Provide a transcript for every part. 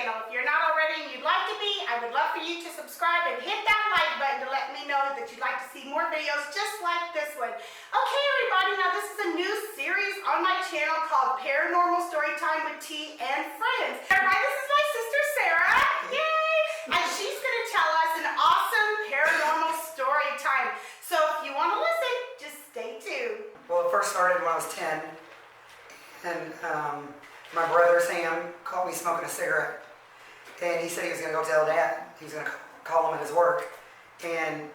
channel. If you're not already and you'd like to be, I would love for you to subscribe and hit that like button to let me know that you'd like to see more videos just like this one. Okay, everybody, now this is a new series on my channel called Paranormal Storytime with T and Friends. Everybody, this is my sister Sarah. Yay! And she's going to tell us an awesome paranormal story time. So if you want to listen, just stay tuned. Well, it first started when I was 10, and my brother Sam caught me smoking a cigarette, and he said he was going to go tell Dad. He was going to call him at his work, and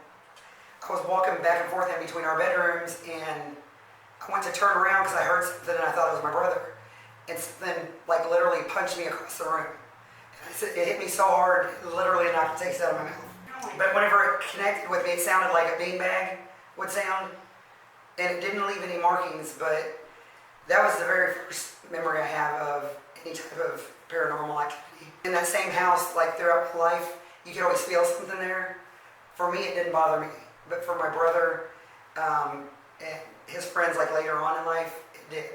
I was walking back and forth in between our bedrooms, and I went to turn around because I heard something and I thought it was my brother, and then like literally punched me across the room. It hit me so hard, it literally knocked the taste out of my mouth. But whenever it connected with me, it sounded like a beanbag would sound, and it didn't leave any markings, but that was the very first memory I have of any type of paranormal activity. In that same house, like throughout my life, you could always feel something there. For me, it didn't bother me, but for my brother and his friends, like later on in life, it did.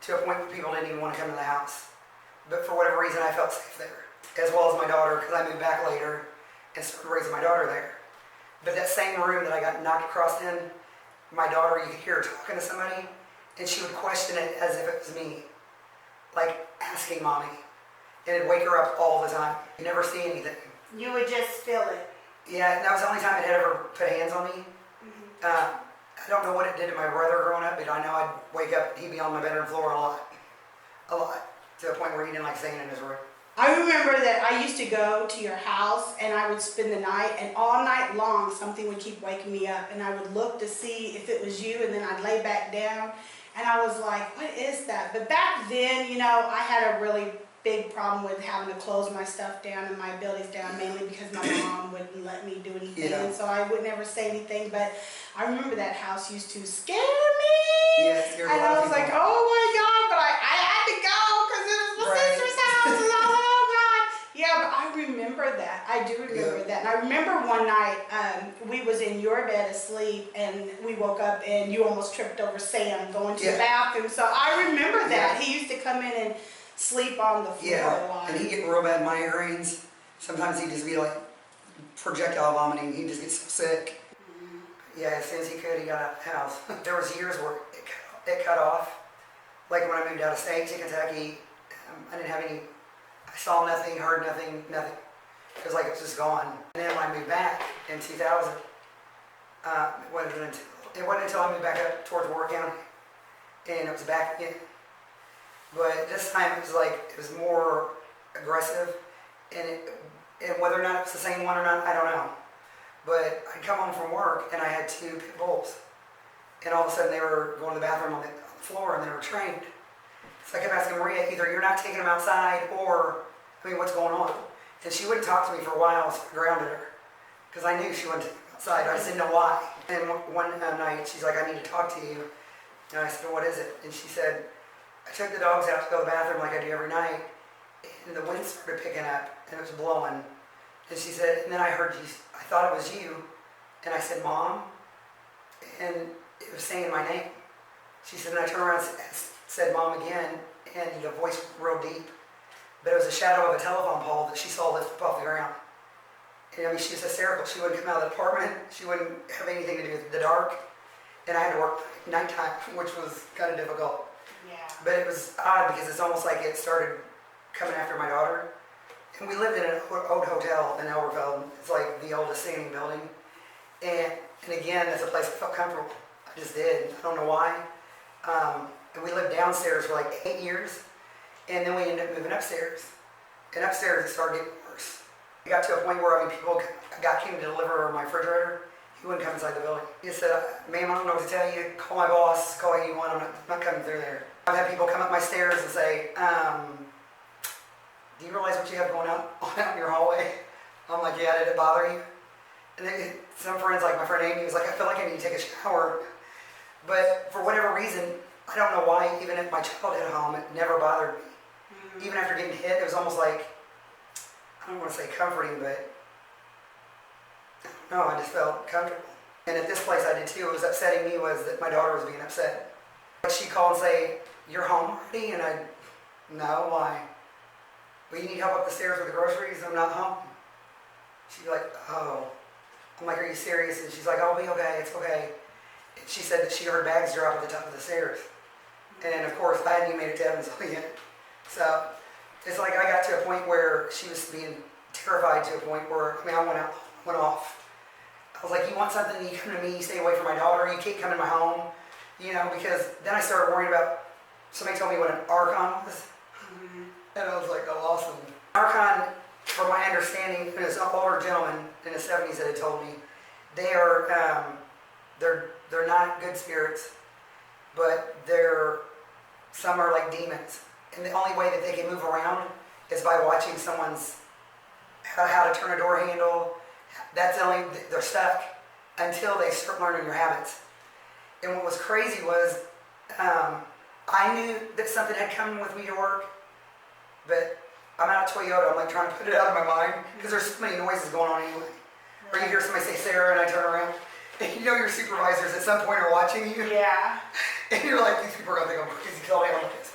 To a point where people didn't even want to come to the house. But for whatever reason, I felt safe there, as well as my daughter, because I moved back later and started raising my daughter there. But that same room that I got knocked across in, my daughter, you could hear her talking to somebody, and she would question it as if it was me, like asking mommy. And it'd wake her up all the time. You never see anything. You would just feel it. Yeah, that was the only time it had ever put hands on me. I don't know what it did to my brother growing up, but I know I'd wake up and he'd be on my bedroom floor a lot, to the point where he didn't like staying in his room. I remember that I used to go to your house and I would spend the night, and all night long something would keep waking me up, and I would look to see if it was you, and then I'd lay back down and I was like, what is that? But back then, you know, I had a really big problem with having to close my stuff down and my abilities down, mainly because my mom wouldn't let me do anything, and so I would never say anything. But I remember that house used to scare me. Yes, and I was like, oh my God, but I had to go because it was my sister's house. And I was like, oh God. Yeah, but I remember that. I do remember that. And I remember one night we was in your bed asleep, and we woke up and you almost tripped over Sam going to the bathroom. So I remember that. He used to come in and sleep on the floor a lot. And he'd get real bad migraines. Sometimes he'd just be like projectile vomiting. He'd just get so sick. Yeah, as soon as he could, he got out of the house. There was years where it cut off. Like when I moved out of state to Kentucky, I didn't have any, I saw nothing, heard nothing. It was like it was just gone. And then when I moved back in 2000, it wasn't until I moved back up towards Warren County, and it was back again. But this time it was like, it was more aggressive, and whether or not it was the same one or not, I don't know. But I'd come home from work and I had 2 pit bulls, and all of a sudden they were going to the bathroom on the floor, and they were trained. So I kept asking Maria, either you're not taking them outside, or, I mean, what's going on? And she wouldn't talk to me for a while, so I grounded her, because I knew she wouldn't take them outside. I just didn't know why. And one night she's like, I need to talk to you. And I said, well, what is it? And she said, I took the dogs out to go to the bathroom like I do every night, and the wind started picking up, and it was blowing. And she said, and then I heard you, I thought it was you, and I said, Mom, and it was saying my name. She said, and I turned around and said Mom again, and the voice was real deep, but it was a shadow of a telephone pole that she saw lift up off the ground. And I mean, she was hysterical. She wouldn't come out of the apartment, she wouldn't have anything to do with the dark, and I had to work nighttime, which was kind of difficult. But it was odd because it's almost like it started coming after my daughter. And we lived in an old hotel in Elberfeld. It's like the oldest standing building. And again, that's a place I felt comfortable. I just did. I don't know why. And we lived downstairs for like 8 years. And then we ended up moving upstairs. And upstairs it started getting worse. It got to a point where, I mean, people came to deliver my refrigerator. He wouldn't come inside the building. He said, ma'am, I don't know what to tell you. Call my boss, call anyone. I'm not coming through there. I've had people come up my stairs and say, do you realize what you have going on out in your hallway? I'm like, yeah, did it bother you? And then some friends, like my friend Amy, was like, I feel like I need to take a shower. But for whatever reason, I don't know why, even if my child at home, it never bothered me. Even after getting hit, it was almost like, I don't want to say comforting, but no, I just felt comfortable. And at this place I did too. What was upsetting me was that my daughter was being upset. She'd call and say, you're home already? And no, why? well, you need help up the stairs with the groceries? I'm not home. She'd be like, oh. I'm like, are you serious? And she's like, I'll be okay, it's okay. And she said that she heard bags drop at the top of the stairs. And of course, I hadn't even made it to Evansville yet. So it's like I got to a point where she was being terrified to a point where, I mean, I went off. I was like, you want something, you come to me, you stay away from my daughter, you can't come to my home. You know, because then I started worrying about, somebody told me what an Archon was. And I was like, oh, awesome. Archon, from my understanding, and it's an older gentleman in the 70s that had told me, they are, they're not good spirits, but some are like demons. And the only way that they can move around is by watching someone's, how to turn a door handle. That's the only, they're stuck until they start learning your habits. And what was crazy was, I knew that something had come with me to work, but I'm out of Toyota, I'm like trying to put it out of my mind, because there's so many noises going on anyway. Or you hear somebody say Sarah, and I turn around, and you know your supervisors at some point are watching you. Yeah. And you're like, these people are going to think I'm crazy, because I'll be like this.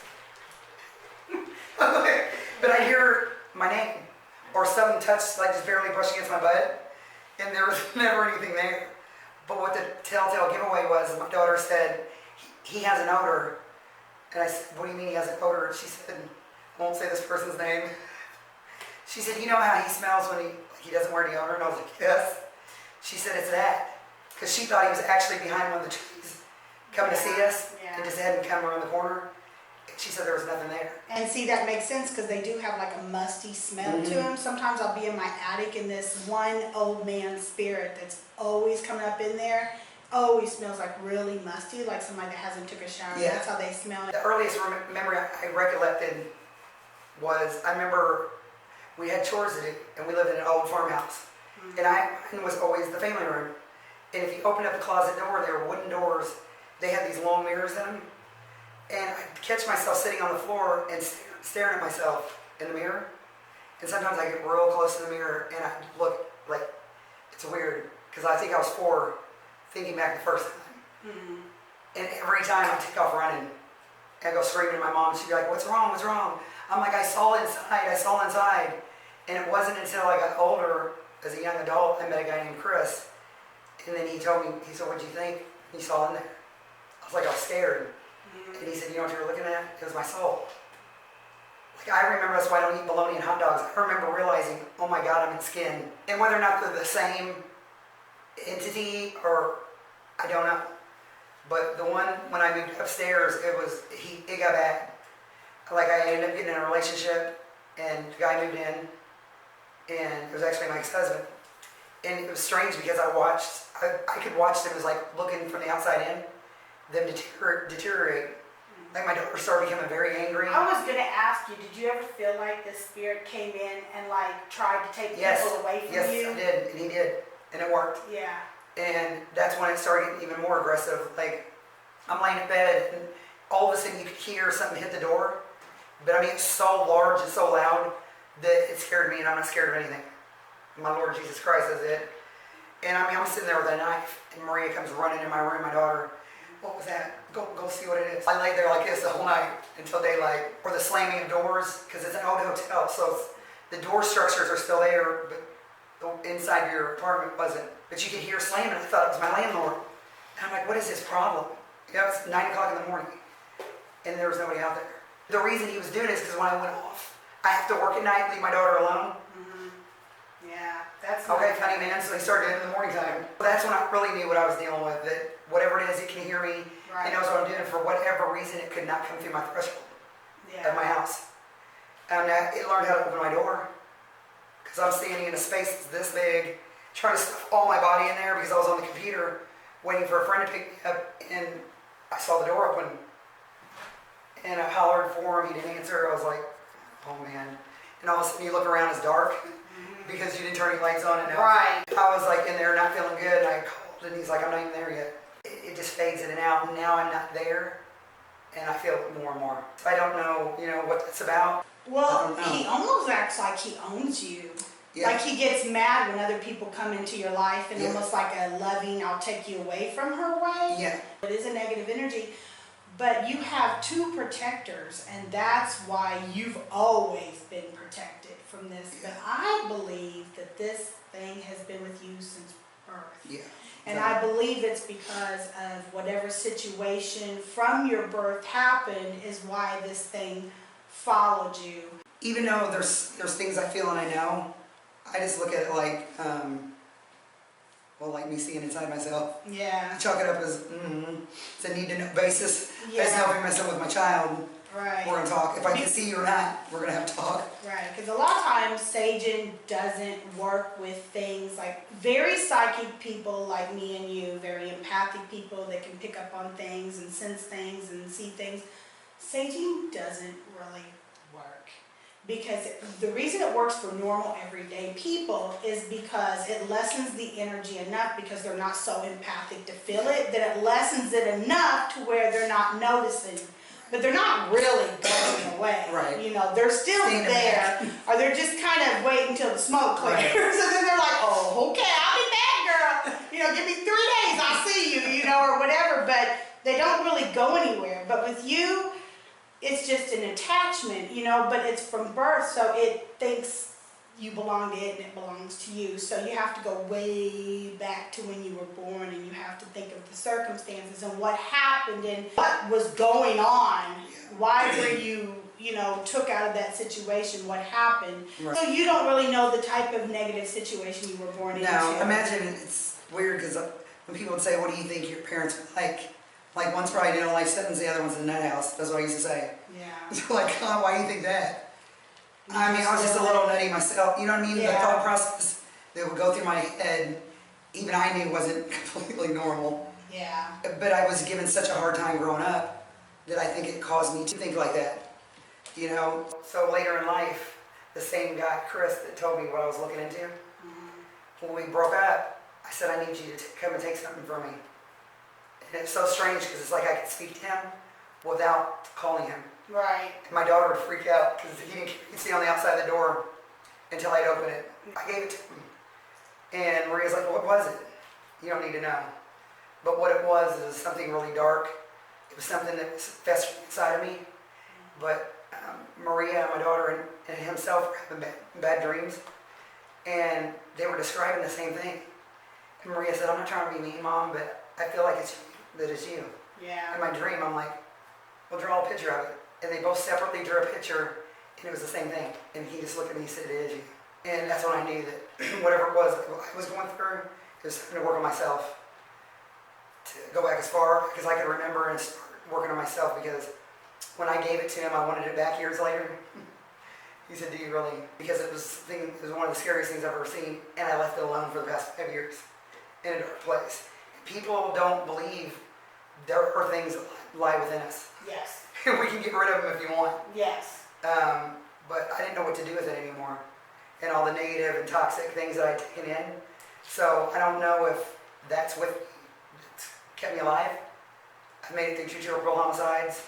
But I hear my name, or something touched, like just barely brushed against my butt, and there was never anything there. But what the telltale giveaway was, my daughter said, he has an odor. And I said, what do you mean he has an odor? She said, I won't say this person's name. She said, you know how he smells when he doesn't wear deodorant? And I was like, yes. She said, it's that. Because she thought he was actually behind one of the trees coming to see us, and just hadn't come around the corner. And she said there was nothing there. And see, that makes sense because they do have like a musty smell to them. Sometimes I'll be in my attic and this one old man spirit that's always coming up in there always smells like really musty, like somebody that hasn't took a shower. Yeah. That's how they smell. The earliest memory I recollected was, I remember we had chores to do, and we lived in an old farmhouse. And mine was always the family room. And if you opened up the closet door, there were wooden doors. They had these long mirrors in them. And I'd catch myself sitting on the floor and staring at myself in the mirror. And sometimes I get real close to the mirror and I look like, it's weird, because I think I was 4, thinking back the first time. And every time I take off running, I go screaming to my mom. She'd be like, what's wrong, what's wrong? I'm like, I saw inside. And it wasn't until I got older, as a young adult, I met a guy named Chris. And then he told me, he said, what'd you think? He saw in there. I was like, I was scared. And he said, you know what you were looking at? It was my soul. Like, I remember, that's why I don't eat bologna and hot dogs. I remember realizing, oh my God, I'm in skin. And whether or not they're the same entity, or I don't know. But the one, when I moved upstairs, it got bad. Like, I ended up getting in a relationship, and the guy moved in, and it was actually my ex-husband. And it was strange because I could watch them as like looking from the outside in, them deteriorate. Like, my daughter started becoming very angry. I was going to ask you, did you ever feel like this spirit came in and like tried to take people away from you? Yes, I did, and he did, and it worked. Yeah. And that's when it started getting even more aggressive. Like, I'm laying in bed, and all of a sudden you could hear something hit the door. But I mean, it's so large and so loud that it scared me, and I'm not scared of anything. My Lord Jesus Christ is it. And I mean, I'm sitting there with a knife, and Maria comes running in my room, my daughter. What was that? Go see what it is. I laid there like this the whole night until daylight. Or the slamming of doors, because it's an old hotel, so the door structures are still there, but the inside of your apartment wasn't. But you could hear slamming. I thought it was my landlord. And I'm like, what is his problem? You know, it's 9 o'clock in the morning, and there was nobody out there. The reason he was doing it is because when I went off, I have to work at night, leave my daughter alone. Yeah, that's okay, funny man. So he started in the morning time. That's when I really knew what I was dealing with. That whatever it is, it can hear me. Right. It knows what I'm doing. For whatever reason, it could not come through my threshold of my house. And it learned how to open my door, because I'm standing in a space that's this big, trying to stuff all my body in there because I was on the computer waiting for a friend to pick me up, and I saw the door open. And I hollered for him. He didn't answer. I was like, oh man. And all of a sudden, you look around, it's dark. Because you didn't turn any lights on, and I was like in there not feeling good, and I called, and he's like, I'm not even there yet. It just fades in and out, and now I'm not there, and I feel it more and more. So I don't know, what it's about. Well, he almost acts like he owns you. Yeah. Like he gets mad when other people come into your life, and almost like a loving, I'll take you away from her way. Yeah. It is a negative energy, But you have two protectors, and that's why you've always been protected from this. But I believe that this thing has been with you since birth. Yeah. And I believe it's because of whatever situation from your birth happened is why this thing followed you. Even though there's things I feel and I know, I just look at it like, well, like me seeing inside myself. Yeah. I chalk it up as, it's a need-to-know basis. I just know if I mess up with my child, right, we're going to talk. If I can see you or not, we're going to have to talk. Right, because a lot of times saging doesn't work with things like very psychic people like me and you, very empathic people that can pick up on things and sense things and see things. Saging doesn't really work. Because the reason it works for normal everyday people is because it lessens the energy enough, because they're not so empathic to feel it, that it lessens it enough to where they're not noticing. But they're not really going away. Right. You know, they're still there, or they're just kind of waiting until the smoke clears. Right. So then they're like, oh, okay, I'll be back, girl. You know, give me 3 days, I'll see you, you know, or whatever. But they don't really go anywhere. But with you, it's just an attachment, you know, but it's from birth, so it thinks you belong to it and it belongs to you. So you have to go way back to when you were born, and you have to think of the circumstances and what happened and what was going on. Why were you, you know, took out of that situation, what happened. Right. So you don't really know the type of negative situation you were born into. No, imagine it's weird because when people would say, what do you think your parents were like? Like, one's probably in a life sentence, the other one's in a nut house. That's what I used to say. Yeah. So like, God, why do you think that? I mean, I was just a little nutty myself. You know what I mean? Yeah. The thought process that would go through my head, even I knew wasn't completely normal. Yeah. But I was given such a hard time growing up that I think it caused me to think like that. You know? So later in life, the same guy, Chris, that told me what I was looking into, when we broke up, I said, I need you to come and take something from me. And it's so strange because it's like I could speak to him without calling him. Right. And my daughter would freak out because he could see on the outside of the door until I'd open it. I gave it to him. And Maria's like, well, what was it? You don't need to know. But what it was something really dark. It was something that was festering inside of me. But Maria, my daughter, and himself were having bad dreams. And they were describing the same thing. And Maria said, I'm not trying to be mean, Mom, but I feel like it's you. Yeah. In my dream, I'm like, well, draw a picture of it. And they both separately drew a picture, and it was the same thing. And he just looked at me and said, it is you. And that's when I knew that whatever it was I was going through, it was something to work on myself. To go back as far as I could remember and start working on myself, because when I gave it to him, I wanted it back years later. He said, do you really? Because it was one of the scariest things I've ever seen, and I left it alone for the past 5 years in a dark place. People don't believe there are things that lie within us. Yes. We can get rid of them if you want. Yes. But I didn't know what to do with it anymore. And all the negative and toxic things that I'd taken in. So I don't know if that's what kept me alive. I've made it through 2 terrible homicides.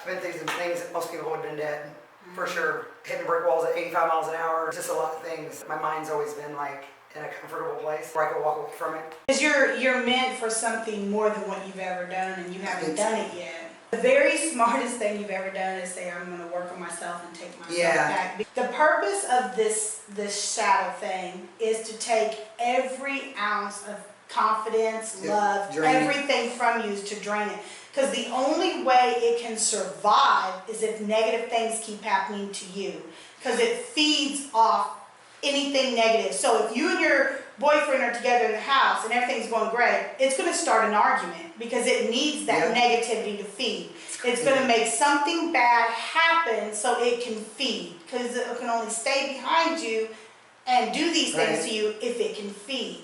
I've been through some things that most people would have been dead, for sure. Hitting brick walls at 85 miles an hour, just a lot of things. My mind's always been like in a comfortable place where I could walk away from it. Because you're meant for something more than what you've ever done, and you haven't done it yet. The very smartest thing you've ever done is say, I'm going to work on myself and take myself back. The purpose of this shadow thing is to take every ounce of confidence, love, everything from you is to drain it. Because the only way it can survive is if negative things keep happening to you. Because it feeds off anything negative. So if you and your boyfriend are together in the house and everything's going great, it's going to start an argument because it needs that negativity to feed. It's going to make something bad happen so it can feed, because it can only stay behind you and do these things to you if it can feed.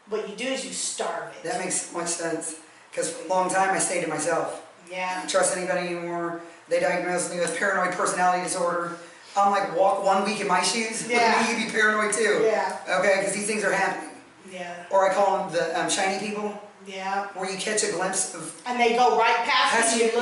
What you do is you starve it. That makes much sense, because for a long time I stayed to myself. Yeah. I don't trust anybody anymore. They diagnosed me with paranoid personality disorder. I'm like, walk 1 week in my shoes. Yeah. You be paranoid too. Yeah. Okay, because these things are happening. Yeah. Or I call them the shiny people. Yeah. Where you catch a glimpse of. And they go right past you.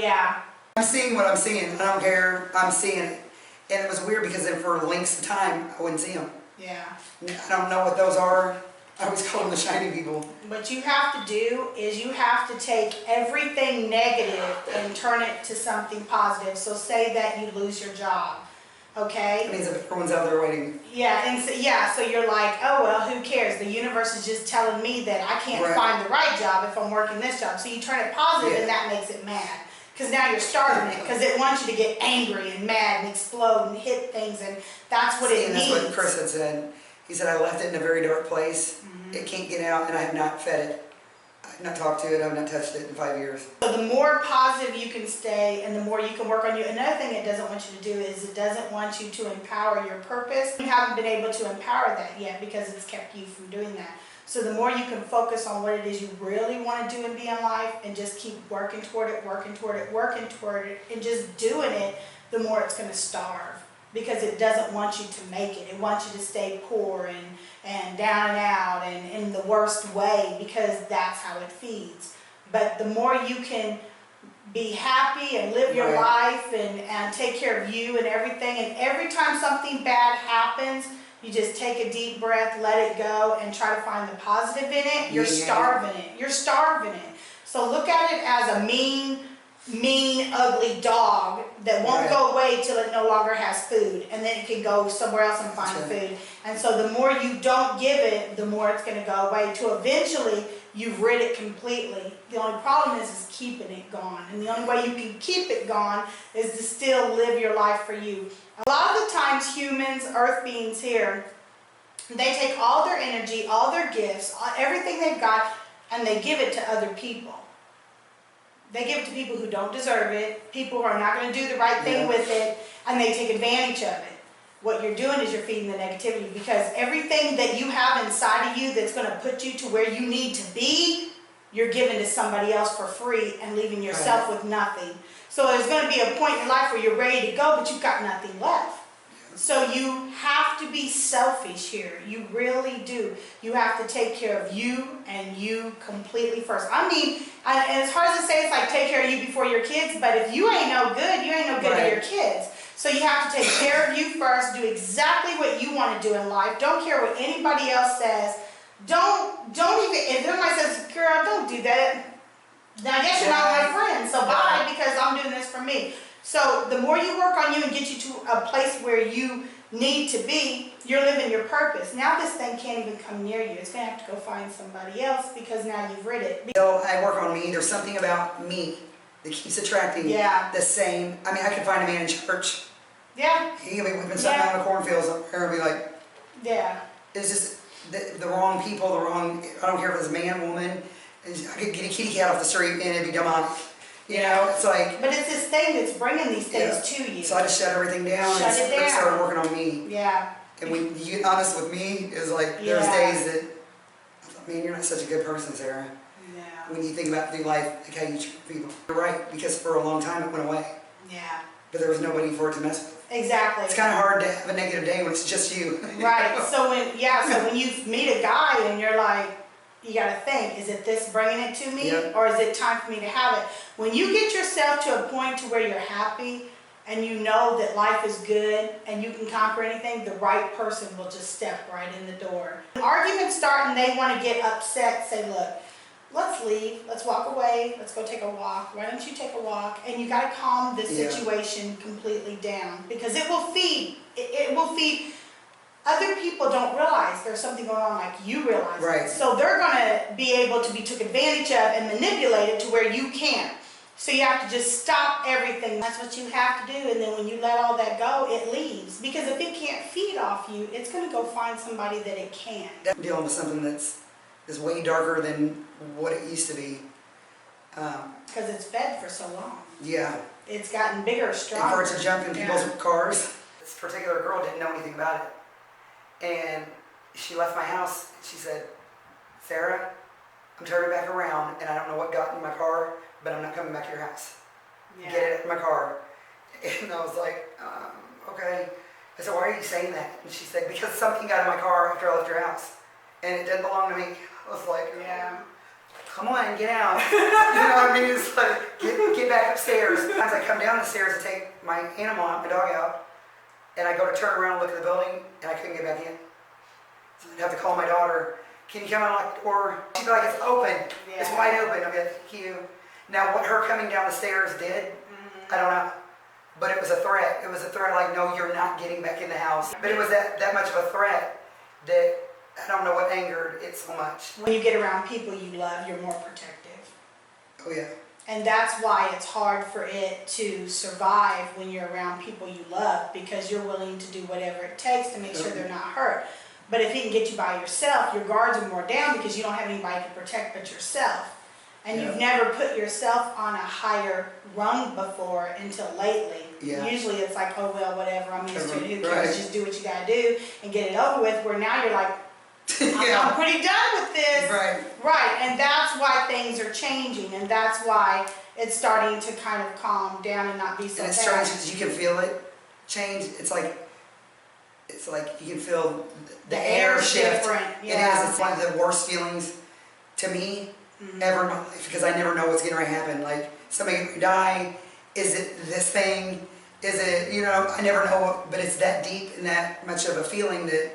Yeah. I'm seeing what I'm seeing. I don't care. I'm seeing it. And it was weird because then for lengths of time, I wouldn't see them. Yeah. I don't know what those are. I always call them the shiny people. What you have to do is you have to take everything negative and turn it to something positive. So say that you lose your job, okay? That means everyone's out there waiting. Yeah, and so you're like, oh well, who cares? The universe is just telling me that I can't find the right job if I'm working this job. So you turn it positive, and that makes it mad. Because now you're starving it, because it wants you to get angry and mad and explode and hit things, and that's what it needs. That's what Chris had said. He said, I left it in a very dark place. It can't get out, and I have not fed it. I have not talked to it. I have not touched it in 5 years. So the more positive you can stay and the more you can work on you. Another thing it doesn't want you to do is it doesn't want you to empower your purpose. You haven't been able to empower that yet because it's kept you from doing that. So the more you can focus on what it is you really want to do and be in life and just keep working toward it, and just doing it, the more it's going to starve. Because it doesn't want you to make it. It wants you to stay poor and down and out and in the worst way, because that's how it feeds. But the more you can be happy and live your life and take care of you and everything, and every time something bad happens, you just take a deep breath, let it go, and try to find the positive in it. You're starving it. You're starving it. So look at it as a mean, ugly dog that won't go away till it no longer has food, and then it can go somewhere else and find food. And so the more you don't give it, the more it's going to go away, to eventually you've rid it completely. The only problem is keeping it gone, and the only way you can keep it gone is to still live your life for you. A lot of the times humans, earth beings here, they take all their energy, all their gifts, everything they've got, and they give it to other people. They give it to people who don't deserve it, people who are not going to do the right thing with it, and they take advantage of it. What you're doing is you're feeding the negativity, because everything that you have inside of you that's going to put you to where you need to be, you're giving to somebody else for free and leaving yourself with nothing. So there's going to be a point in your life where you're ready to go, but you've got nothing left. So you have to be selfish here. You really do. You have to take care of you and you completely first. I mean, and it's hard to say, it's like take care of you before your kids, but if you ain't no good, you ain't no good to your kids. So you have to take care of you first, do exactly what you want to do in life. Don't care what anybody else says. Don't even, if somebody says, girl, don't do that, then I guess you're not my friend, so bye, because I'm doing this for me. So the more you work on you and get you to a place where you need to be, you're living your purpose. Now this thing can't even come near you. It's going to have to go find somebody else, because now you've rid it. So I work on me. There's something about me that keeps attracting the same. I mean, I could find a man in church. Yeah. He could be whipping something out of the cornfields up there and be like, it's just the wrong people, I don't care if it's a man, woman. I could get a kitty cat off the street and it'd be demonic. You know, it's like... But it's this thing that's bringing these things to you. So I just shut everything down and started working on me. Yeah. And when you get honest with me, is like, there's days that, I thought, man, you're not such a good person, Sarah. Yeah. When you think about the life, like how you treat people. You're right, because for a long time it went away. Yeah. But there was nobody for it to mess with. Exactly. It's kind of hard to have a negative day when it's just you. Right. So when you meet a guy and you're like, you got to think, is it this bringing it to me, or is it time for me to have it? When you get yourself to a point to where you're happy and you know that life is good and you can conquer anything, the right person will just step right in the door. When arguments start and they want to get upset, say, look, let's leave, let's walk away, let's go take a walk. Why don't you take a walk? And you got to calm the situation completely down, because it will feed. It will feed. Other people don't realize there's something going on like you realize. Right. So they're going to be able to be took advantage of and manipulated to where you can't. So you have to just stop everything. That's what you have to do. And then when you let all that go, it leaves. Because if it can't feed off you, it's going to go find somebody that it can. I'm dealing with something that's way darker than what it used to be. Because it's fed for so long. Yeah. It's gotten bigger, stronger. And for it to jump in people's cars. This particular girl didn't know anything about it. And she left my house and she said, Sarah, I'm turning back around and I don't know what got in my car, but I'm not coming back to your house. Get it in my car. And I was like, okay. I said, why are you saying that? And she said, because something got in my car after I left your house. And it didn't belong to me. I was like, come on, get out. You know what I mean? It's like, get back upstairs. Sometimes I come down the stairs to take my animal out, my dog out, and I go to turn around and look at the building, and I couldn't get back in. So I'd have to call my daughter, can you come unlock the door? She'd be like, it's open. It's wide open. I'll be like, thank you. Now, what her coming down the stairs did, I don't know. But it was a threat. It was a threat like, no, you're not getting back in the house. But it was that much of a threat that I don't know what angered it so much. When you get around people you love, you're more protective. Oh, yeah. And that's why it's hard for it to survive when you're around people you love, because you're willing to do whatever it takes to make sure they're not hurt. But if he can get you by yourself, your guards are more down because you don't have anybody to protect but yourself. And you've never put yourself on a higher rung before until lately. Usually it's like, oh, well, whatever, I'm used to it, who cares, just do what you gotta do and get it over with, where now you're like, I'm pretty done with this. Right, and that's why things are changing, and that's why it's starting to kind of calm down and not be so bad. And it's strange because you can feel it change. It's like you can feel the air shift. Different. It is. It's one of the worst feelings to me ever in my life, because I never know what's going to happen. Like, somebody could die. Is it this thing? Is it, you know, I never know, but it's that deep and that much of a feeling that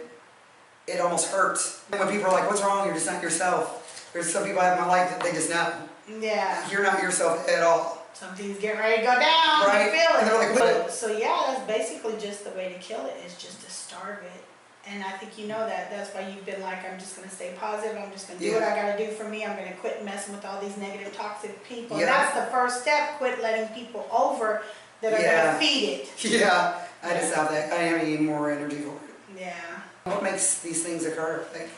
it almost hurts. And when people are like, what's wrong? You're just not yourself. There's some people I have in my life that they just know. Yeah. You're not yourself at all. Something's getting ready to go down. Right. You feel it. And they're like, what? So yeah, that's basically just the way to kill it, is just to starve it. And I think you know that. That's why you've been like, I'm just going to stay positive. I'm just going to do what I got to do for me. I'm going to quit messing with all these negative, toxic people. And that's the first step. Quit letting people over that are going to feed it. Yeah. I just have that. I have any more energy for it. Yeah. What makes these things occur? Like,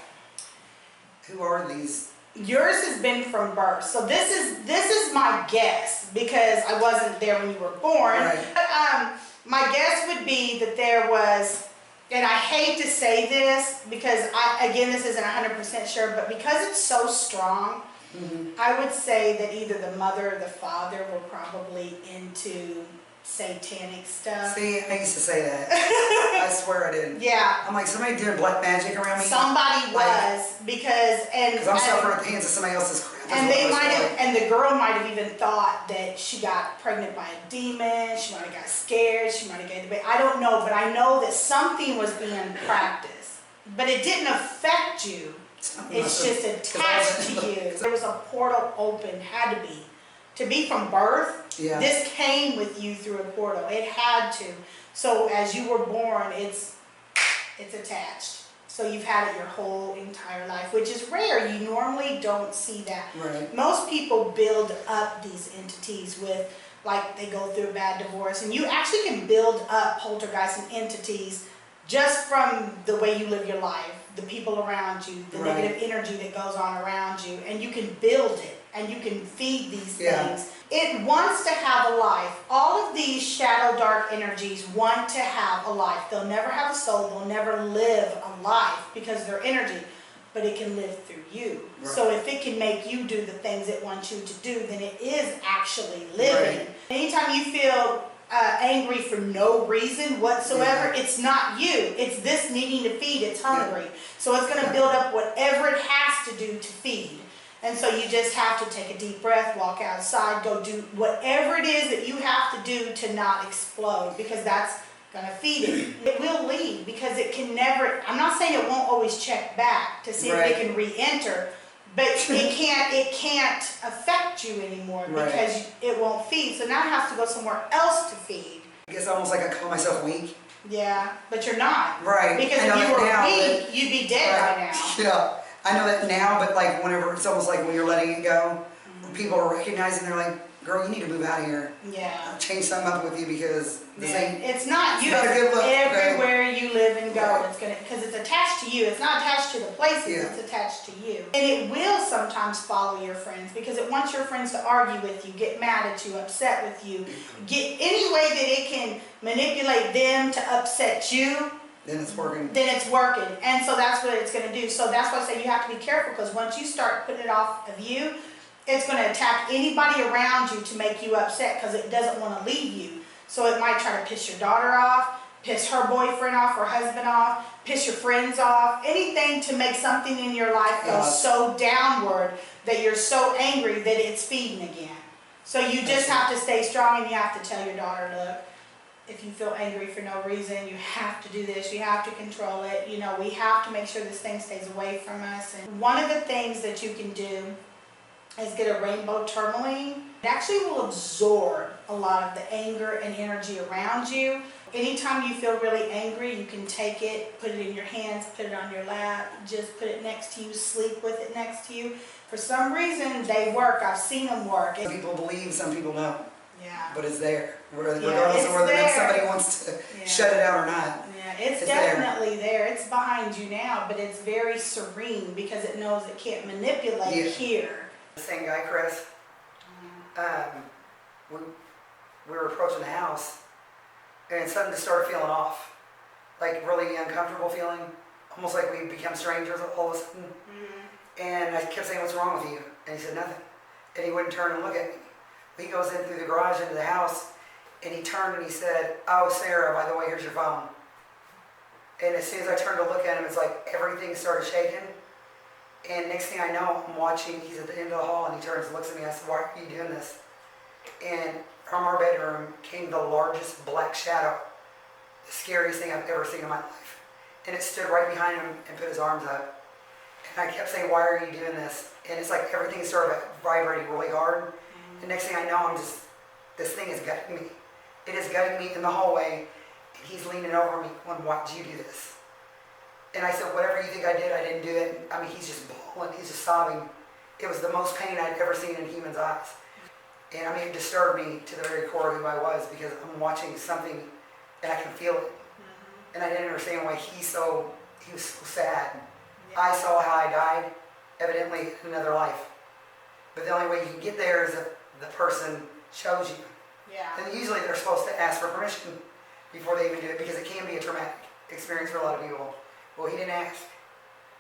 who are these? Yours has been from birth. So this is my guess, because I wasn't there when you were born. Right. But, my guess would be that there was, and I hate to say this because again, this isn't 100% sure, but because it's so strong, I would say that either the mother or the father were probably into satanic stuff. See, I used to say that. I swear I did. Yeah. I'm like, somebody doing black magic around me? Somebody was, because I'm suffering at the hands of somebody else's crap. And they might have, and the girl might have even thought that she got pregnant by a demon. She might have got scared. She might have got the baby. I don't know, but I know that something was being practiced. But it didn't affect you. It's just attached to you. There was a portal open, had to be. To be from birth, this came with you through a portal. It had to. So as you were born, it's attached. So you've had it your whole entire life, which is rare. You normally don't see that. Right. Most people build up these entities with, like, they go through a bad divorce, and you actually can build up poltergeists and entities just from the way you live your life, the people around you, the negative energy that goes on around you, and you can build it, and you can feed these things. It wants to have a life. All of these shadow dark energies want to have a life. They'll never have a soul. They'll never live a life because they're energy, but it can live through you. Right. So if it can make you do the things it wants you to do, then it is actually living. Right. Anytime you feel angry for no reason whatsoever, it's not you. It's this needing to feed. It's hungry. So it's going to build up whatever it has to do to feed. And so you just have to take a deep breath, walk outside, go do whatever it is that you have to do to not explode, because that's going to feed it. It will leave, because it can never, I'm not saying it won't always check back to see if it can re-enter, but it can't affect you anymore because it won't feed. So now it has to go somewhere else to feed. I guess almost like I call myself weak. Yeah, but you're not. Right. Because if you were weak, you'd be dead right now. Yeah. I know that now, but like whenever, it's almost like when you're letting it go, when people are recognizing, they're like, girl, you need to move out of here. Yeah. Change something up with you, because this ain't, it's not you. It's not a good look. Everywhere you live and go, it's gonna, because it's attached to you. It's not attached to the places, it's attached to you. And it will sometimes follow your friends, because it wants your friends to argue with you, get mad at you, upset with you, get any way that it can manipulate them to upset you. then it's working. Then it's working. And so that's what it's going to do. So that's why I say you have to be careful, because once you start putting it off of you, it's going to attack anybody around you to make you upset, because it doesn't want to leave you. So it might try to piss your daughter off, piss her boyfriend off, her husband off, piss your friends off, anything to make something in your life go so downward that you're so angry that it's feeding again. So you just have to stay strong, and you have to tell your daughter, look, if you feel angry for no reason, you have to do this, you have to control it. You know, we have to make sure this thing stays away from us. And one of the things that you can do is get a rainbow tourmaline. It actually will absorb a lot of the anger and energy around you. Anytime you feel really angry, you can take it, put it in your hands, put it on your lap, just put it next to you, sleep with it next to you. For some reason, they work. I've seen them work. Some people believe, some people don't. Yeah. But it's there, regardless of whether somebody wants to shut it out or not. Yeah, it's definitely there. It's behind you now, but it's very serene because it knows it can't manipulate here. The same guy, Chris, we were approaching the house, and something just started feeling off, like really uncomfortable feeling, almost like we become strangers all of a sudden. And I kept saying, "What's wrong with you?" And he said, "Nothing." And he wouldn't turn and look at me. He goes in through the garage into the house, and he turned and he said, "Oh, Sarah, by the way, here's your phone." And as soon as I turned to look at him, it's like everything started shaking. And next thing I know, I'm watching, he's at the end of the hall, and he turns and looks at me. I said, "Why are you doing this?" And from our bedroom came the largest black shadow, the scariest thing I've ever seen in my life. And it stood right behind him and put his arms up. And I kept saying, "Why are you doing this?" And it's like everything started vibrating really hard. And next thing I know, this thing is gutting me. It is gutting me in the hallway. And he's leaning over me going, "Why did you do this?" And I said, "Whatever you think I did, I didn't do it." I mean, he's just bawling, he's just sobbing. It was the most pain I'd ever seen in human's eyes. And I mean, it disturbed me to the very core of who I was, because I'm watching something and I can feel it. And I didn't understand why he was so sad. I saw how I died, evidently in another life. But the only way you can get there is if the person shows you. Yeah. And usually they're supposed to ask for permission before they even do it, because it can be a traumatic experience for a lot of people. Well, he didn't ask,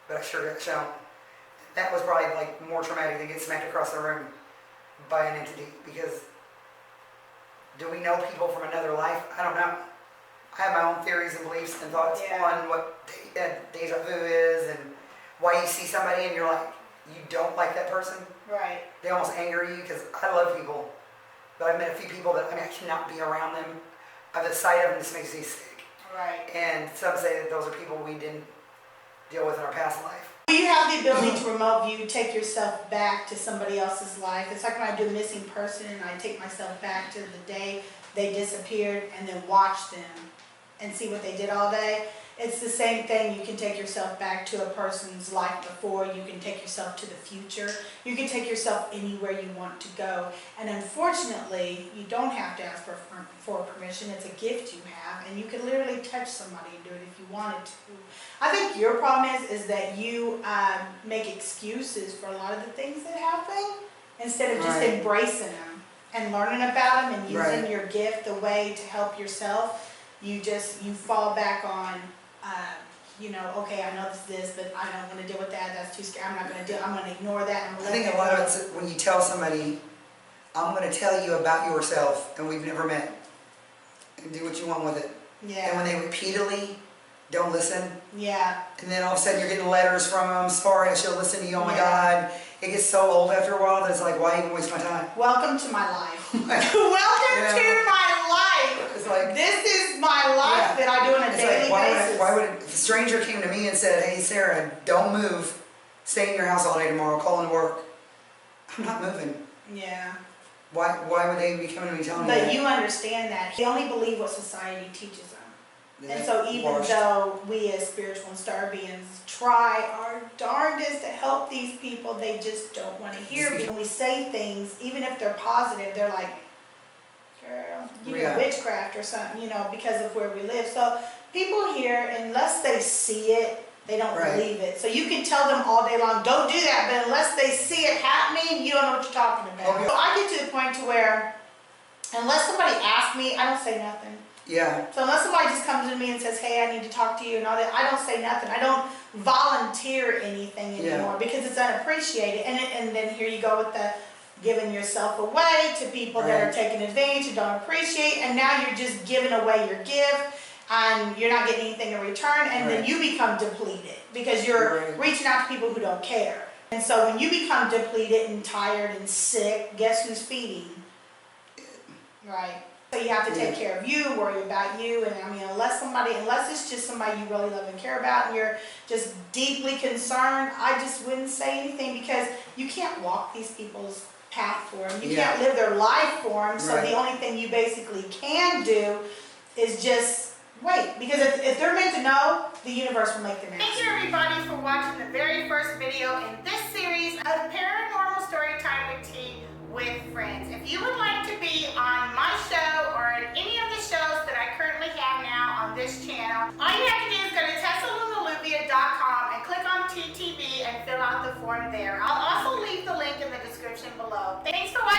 but I sure got shown. That was probably like more traumatic than getting smacked across the room by an entity, because do we know people from another life? I don't know. I have my own theories and beliefs and thoughts on what deja vu is, and why you see somebody and you're like, you don't like that person. Right. They almost anger you, because I love people, but I've met a few people that, I mean, I cannot be around them. The sight of them just makes me sick. Right. And some say that those are people we didn't deal with in our past life. You have the ability to remote view, take yourself back to somebody else's life. It's like when I do a missing person and I take myself back to the day they disappeared and then watch them and see what they did all day. It's the same thing. You can take yourself back to a person's life before. You can take yourself to the future. You can take yourself anywhere you want to go. And unfortunately, you don't have to ask for permission. It's a gift you have, and you can literally touch somebody and do it if you wanted to. I think your problem is that you make excuses for a lot of the things that happen instead of just embracing them and learning about them and using your gift the way to help yourself. You fall back on, you know, okay, I know this, but I don't want to deal with that. That's too scary. I'm not going to do it. I'm going to ignore that. I'm I think a lot of it's when you tell somebody, "I'm going to tell you about yourself, and we've never met, and do what you want with it." Yeah. And when they repeatedly don't listen. Yeah. And then all of a sudden you're getting letters from them, "Sorry, I should listen to you. Oh my God." It gets so old after a while that it's like, why even waste my time? Welcome to my life. Welcome to my life. It's like, this is my life that I do on a daily basis. Why would if a stranger came to me and said, "Hey Sarah, don't move, stay in your house all day tomorrow, call in work," I'm not moving. Yeah. Why would they be coming to me telling me that? But you understand that. They only believe what society teaches them. And so even though we as spiritual and star beings try our darndest to help these people, they just don't want to hear me. When we say things, even if they're positive, they're like, "Girl, you know, witchcraft or something," you know, because of where we live. So people here, unless they see it, they don't believe it. So you can tell them all day long, "Don't do that," but unless they see it happening, you don't know what you're talking about. So I get to the point to where, unless somebody asks me, I don't say nothing. Yeah. So unless somebody just comes to me and says, "Hey, I need to talk to you," and all that, I don't say nothing. I don't volunteer anything anymore because it's unappreciated. And then here you go with the giving yourself away to people that are taking advantage and don't appreciate, and now you're just giving away your gift and you're not getting anything in return, and then you become depleted because you're reaching out to people who don't care. And so when you become depleted and tired and sick, guess who's feeding? Right. So you have to take care of you, worry about you, and I mean, unless it's just somebody you really love and care about, and you're just deeply concerned, I just wouldn't say anything, because you can't walk these people's path for them. You can't live their life for them. So the only thing you basically can do is just wait, because if they're meant to know, the universe will make them answer. Thank you, everybody, for watching the very first video in this series of Paranormal Storytime with T with Friends. If you would like to be on my show or in any of the shows that I currently have now on this channel, all you have to do is go to TessaLunaLuvia.com and click on TeeTV and fill out the form there. I'll also leave the link in the description below. Thanks for watching.